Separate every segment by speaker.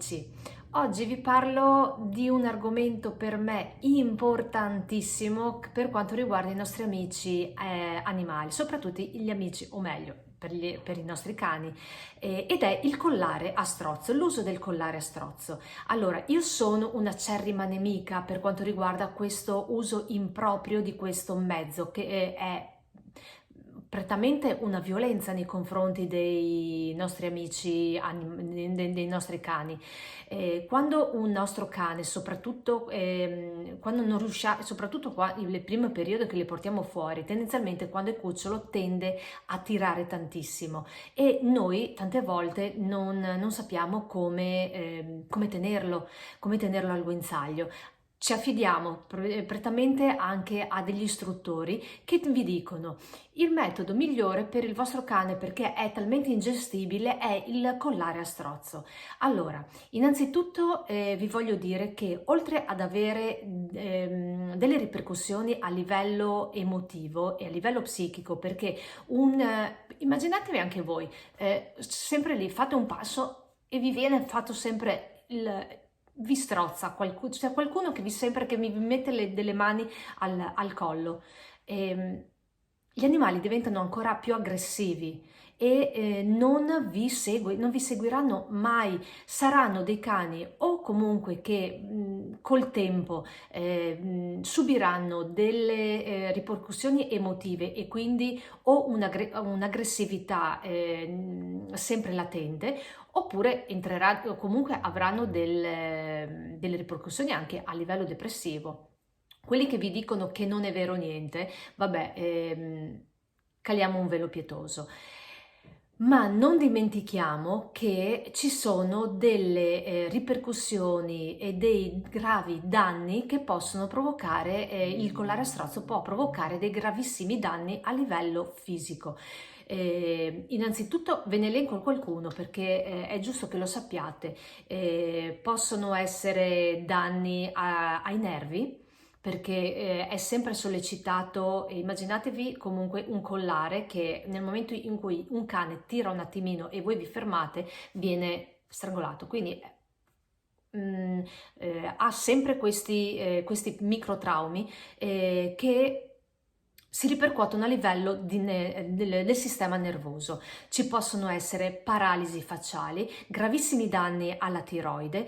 Speaker 1: amici, oggi vi parlo di un argomento per me importantissimo per quanto riguarda i nostri amici animali, soprattutto gli amici, o meglio, per i nostri cani, ed è il collare a strozzo, l'uso del collare a strozzo. Allora, io sono un'acerrima nemica per quanto riguarda questo uso improprio di questo mezzo, che è prettamente una violenza nei confronti dei nostri amici, dei nostri cani. Quando un nostro cane, soprattutto quando non riusciamo, soprattutto nel primo periodo che li portiamo fuori, tendenzialmente quando è cucciolo tende a tirare tantissimo e noi tante volte non sappiamo come tenerlo al guinzaglio. Ci affidiamo prettamente anche a degli istruttori che vi dicono: il metodo migliore per il vostro cane, perché è talmente ingestibile, è il collare a strozzo. Allora, innanzitutto vi voglio dire che oltre ad avere delle ripercussioni a livello emotivo e a livello psichico, perché immaginatevi anche voi, sempre lì fate un passo e vi viene fatto sempre vi strozza qualcuno, c'è qualcuno che che mi mette delle mani al collo. Gli animali diventano ancora più aggressivi e non vi seguiranno mai. Saranno dei cani o comunque che col tempo subiranno delle ripercussioni emotive e quindi o un'aggressività sempre latente, oppure o comunque avranno delle ripercussioni anche a livello depressivo. Quelli che vi dicono che non è vero niente, vabbè, caliamo un velo pietoso. Ma non dimentichiamo che ci sono delle ripercussioni e dei gravi danni che possono provocare, il collare a strozzo può provocare dei gravissimi danni a livello fisico. Innanzitutto ve ne elenco qualcuno perché è giusto che lo sappiate. Possono essere danni ai nervi, perché è sempre sollecitato. Immaginatevi comunque un collare che nel momento in cui un cane tira un attimino e voi vi fermate viene strangolato, quindi ha sempre questi microtraumi che si ripercuotono a livello del sistema nervoso. Ci possono essere paralisi facciali, gravissimi danni alla tiroide,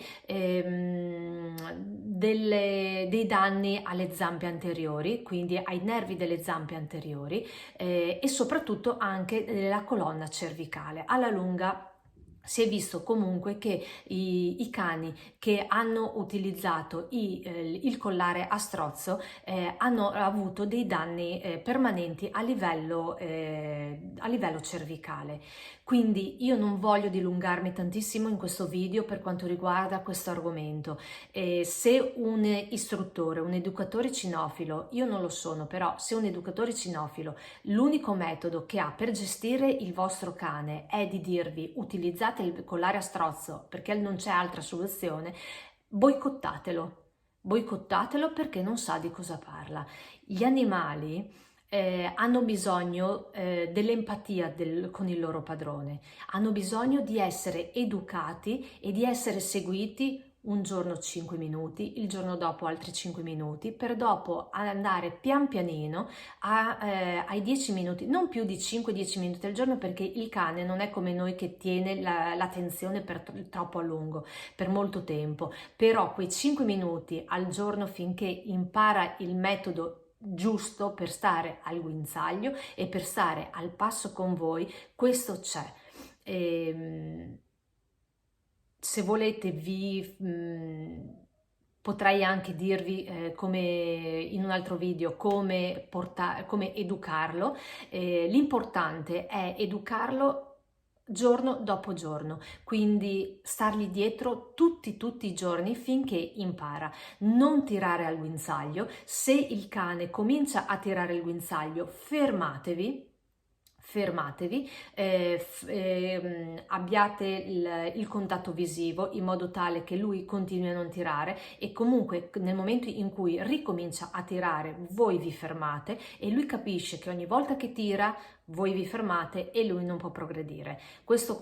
Speaker 1: dei danni alle zampe anteriori, quindi ai nervi delle zampe anteriori, e soprattutto anche della colonna cervicale. Alla lunga si è visto comunque che i cani che hanno utilizzato il collare a strozzo hanno avuto dei danni permanenti a livello cervicale. Quindi io non voglio dilungarmi tantissimo in questo video per quanto riguarda questo argomento. Se un istruttore, un educatore cinofilo, io non lo sono, però se un educatore cinofilo l'unico metodo che ha per gestire il vostro cane è di dirvi utilizzate il collare a strozzo perché non c'è altra soluzione, boicottatelo. Boicottatelo perché non sa di cosa parla. Gli animali hanno bisogno dell'empatia con il loro padrone, hanno bisogno di essere educati e di essere seguiti un giorno 5 minuti, il giorno dopo altri 5 minuti, per dopo andare pian pianino ai 10 minuti, non più di 5-10 minuti al giorno, perché il cane non è come noi che tiene l'attenzione per troppo a lungo, per molto tempo, però quei 5 minuti al giorno finché impara il metodo giusto per stare al guinzaglio e per stare al passo con voi, questo c'è. Se volete potrei anche dirvi come in un altro video come educarlo. L'importante è educarlo giorno dopo giorno, quindi stargli dietro tutti i giorni finché impara. Non tirare al guinzaglio. Se il cane comincia a tirare il guinzaglio, fermatevi, fermatevi, abbiate il contatto visivo in modo tale che lui continui a non tirare, e comunque nel momento in cui ricomincia a tirare voi vi fermate e lui capisce che ogni volta che tira voi vi fermate e lui non può progredire. Questo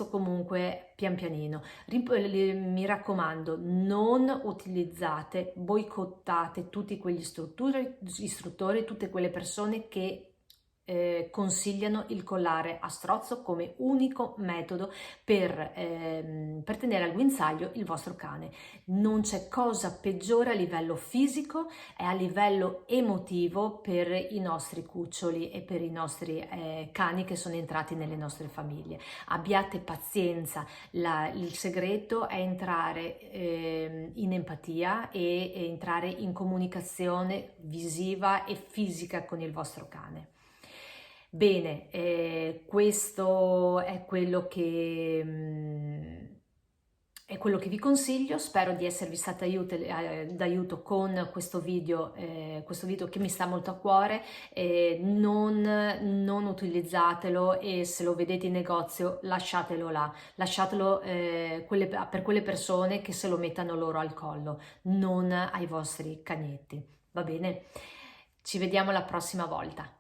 Speaker 1: comunque pian pianino. Mi raccomando, non utilizzate, boicottate tutti quegli istruttori, tutte quelle persone che consigliano il collare a strozzo come unico metodo per tenere al guinzaglio il vostro cane. Non c'è cosa peggiore a livello fisico e a livello emotivo per i nostri cuccioli e per i nostri cani che sono entrati nelle nostre famiglie. Abbiate pazienza, il segreto è entrare in empatia e entrare in comunicazione visiva e fisica con il vostro cane. Bene, questo è quello che vi consiglio. Spero di esservi stata d'aiuto con questo video che mi sta molto a cuore. Non utilizzatelo, e se lo vedete in negozio lasciatelo là, lasciatelo per quelle persone che se lo mettano loro al collo, non ai vostri cagnetti, va bene? Ci vediamo la prossima volta.